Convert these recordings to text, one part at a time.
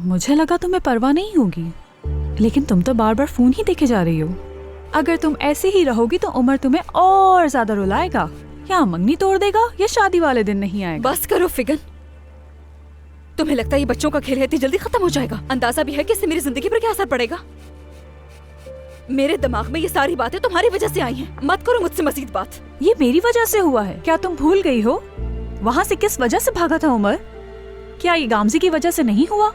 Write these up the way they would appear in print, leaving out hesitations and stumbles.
मुझे लगा तुम्हें परवाह नहीं होगी, लेकिन तुम तो बार बार फोन ही देखे जा रही हो। अगर तुम ऐसे ही रहोगी तो उमर तुम्हें और ज्यादा रुलाएगा, या मंगनी तोड़ देगा, या शादी वाले दिन नहीं आएगा। बस करो फिगन, तुम्हें लगता है ये बच्चों का खेल है इतनी जल्दी खत्म हो जाएगा? अंदाजा भी है कि इससे मेरी जिंदगी पर क्या असर पड़ेगा? मेरे दिमाग में ये सारी बातें तुम्हारी वजह से आई हैं। मत करो मुझसे मजीद बात। ये मेरी वजह से हुआ है, क्या तुम भूल गई हो? वहाँ से किस वजह से भागा था उमर? क्या ये गामजी की वजह से नहीं हुआ?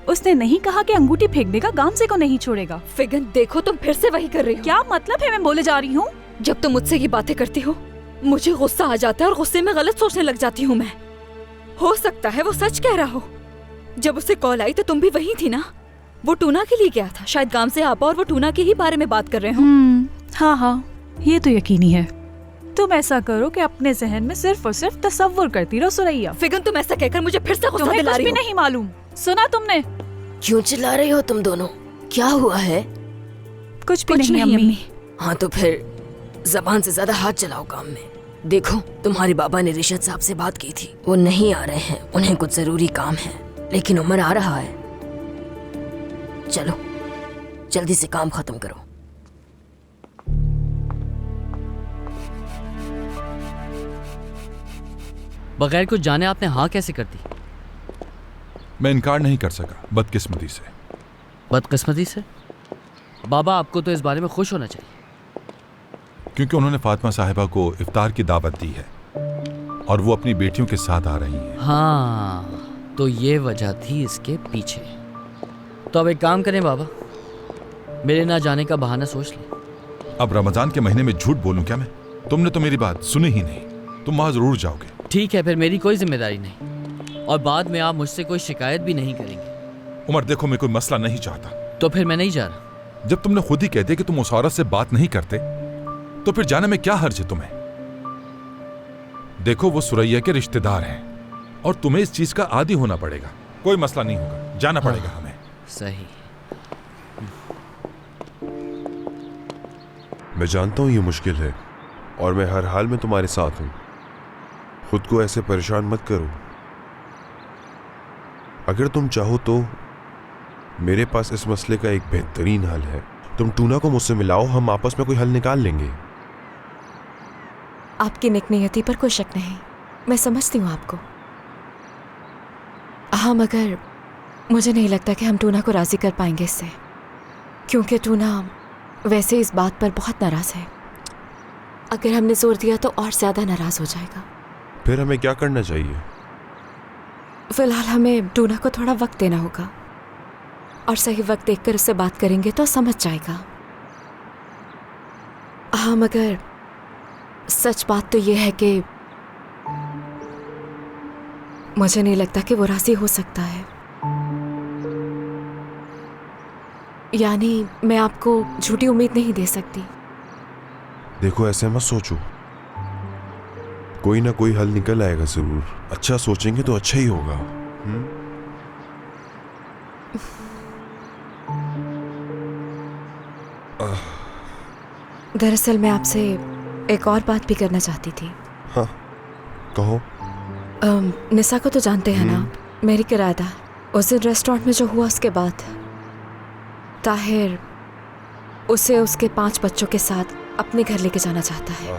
उसने नहीं कहा कि अंगूठी फेंक देगा, गामजे को नहीं छोड़ेगा। फिगन देखो, तुम फिर से वही कर रही हो। क्या मतलब है मैं बोले जा रही हूँ? जब तुम मुझसे ये बातें करती हो मुझे गुस्सा आ जाता है और गुस्से में गलत सोचने लग जाती हूँ मैं। हो सकता है वो सच कह रहा हो। जब उसे कॉल आई तो तुम भी वही थी ना? वो टूना के लिए गया था, शायद गामजे आपा और वो टूना के ही बारे में बात कर रहे हो। हाँ हाँ, ये तो यकीनी है। तुम ऐसा करो कि अपने जहन में सिर्फ और सिर्फ तसव्वुर करती रहो सुरैया। फिगन तुम ऐसा कहकर मुझे फिर से गुस्सा दिला रही हो। कुछ भी नहीं मालूम, सुना तुमने? क्यों चिल्ला रही हो तुम दोनों? क्या हुआ है? कुछ भी नहीं अम्मी। हाँ तो फिर जबान से ज्यादा हाथ चलाओ काम में। देखो, तुम्हारे बाबा ने रिशद साहब से बात की थी, वो नहीं आ रहे हैं, उन्हें कुछ जरूरी काम है, लेकिन उमर आ रहा है। चलो जल्दी से काम खत्म करो। बगैर कुछ जाने आपने हाँ कैसे कर दी? मैं इनकार नहीं कर सका, बदकिस्मती से। बदकिस्मती से? बाबा आपको तो इस बारे में खुश होना चाहिए, क्योंकि उन्होंने फातिमा साहिबा को इफ्तार की दावत दी है और वो अपनी बेटियों के साथ आ रही हैं। हाँ, तो ये वजह थी इसके पीछे। तो अब एक काम करें बाबा, मेरे ना जाने का बहाना सोच लें। अब रमजान के महीने में झूठ बोलूं क्या मैं? तुमने तो मेरी बात सुनी ही नहीं। तुम वहां जरूर जाओगे। ठीक है, फिर मेरी कोई जिम्मेदारी नहीं, और बाद में आप मुझसे कोई शिकायत भी नहीं करेंगे। उमर देखो, मैं कोई मसला नहीं चाहता। तो फिर मैं नहीं जा रहा। जब तुमने खुद ही कह दिया कि तुम उस औरत से बात नहीं करते, तो फिर जाने में क्या हर्ज है तुम्हें? देखो, वो सुरैया के रिश्तेदार हैं और तुम्हें इस चीज का आदी होना पड़ेगा। कोई मसला नहीं होगा, जाना पड़ेगा हमें। सही। मैं जानता हूं ये मुश्किल है और मैं हर हाल में तुम्हारे साथ हूं। खुद को ऐसे परेशान मत करो। अगर तुम चाहो तो मेरे पास इस मसले का एक बेहतरीन हल है। तुम टूना को मुझसे मिलाओ, हम आपस में कोई हल निकाल लेंगे। आपकी नेकनियति पर कोई शक नहीं, मैं समझती हूँ आपको। हाँ, मगर मुझे नहीं लगता कि हम टूना को राजी कर पाएंगे इससे, क्योंकि टूना वैसे इस बात पर बहुत नाराज है। अगर हमने जोर दिया तो और ज्यादा नाराज हो जाएगा। फिर हमें क्या करना चाहिए? फिलहाल हमें टूना को थोड़ा वक्त देना होगा, और सही वक्त देखकर उससे बात करेंगे तो समझ जाएगा। हाँ, मगर सच बात तो यह है कि मुझे नहीं लगता कि वो राजी हो सकता है। यानी मैं आपको झूठी उम्मीद नहीं दे सकती। देखो, ऐसे मत सोचो, कोई ना कोई हल निकल आएगा जरूर। अच्छा सोचेंगे तो अच्छा ही होगा। दरअसल मैं आपसे एक और बात भी करना चाहती थी। हाँ, कहो। निसा को तो जानते हैं ना, मेरी किराएदार। उस दिन रेस्टोरेंट में जो हुआ उसके बाद ताहिर उसे उसके 5 बच्चों के साथ अपने घर लेके जाना चाहता है,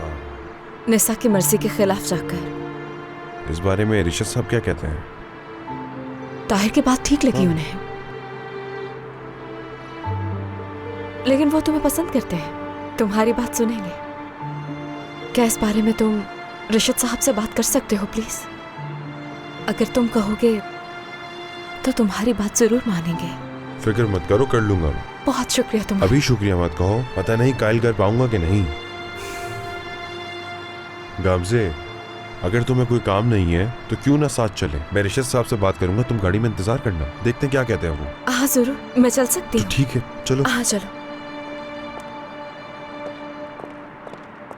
निसा की मर्जी के खिलाफ जाकर। इस बारे में रिशद साहब क्या कहते हैं? ताहिर की बात ठीक लगी उन्हें, लेकिन वो तुम्हें पसंद करते हैं, तुम्हारी बात सुनेंगे। क्या इस बारे में तुम रिशद साहब से बात कर सकते हो प्लीज? अगर तुम कहोगे तो तुम्हारी बात जरूर मानेंगे। फिक्र मत करो, कर लूंगा। बहुत शुक्रिया तुम्हारा। अभी शुक्रिया मत कहो, पता नहीं कायल कर पाऊंगा कि नहीं। गामजे, अगर तुम्हें कोई काम नहीं है तो क्यों ना साथ चले। मैं रिशद साहब से बात करूंगा, तुम गाड़ी में इंतजार करना, देखते हैं क्या कहते हैं वो। हाँ जरूर, मैं चल सकती हूँ। ठीक है, चलो। हाँ चलो।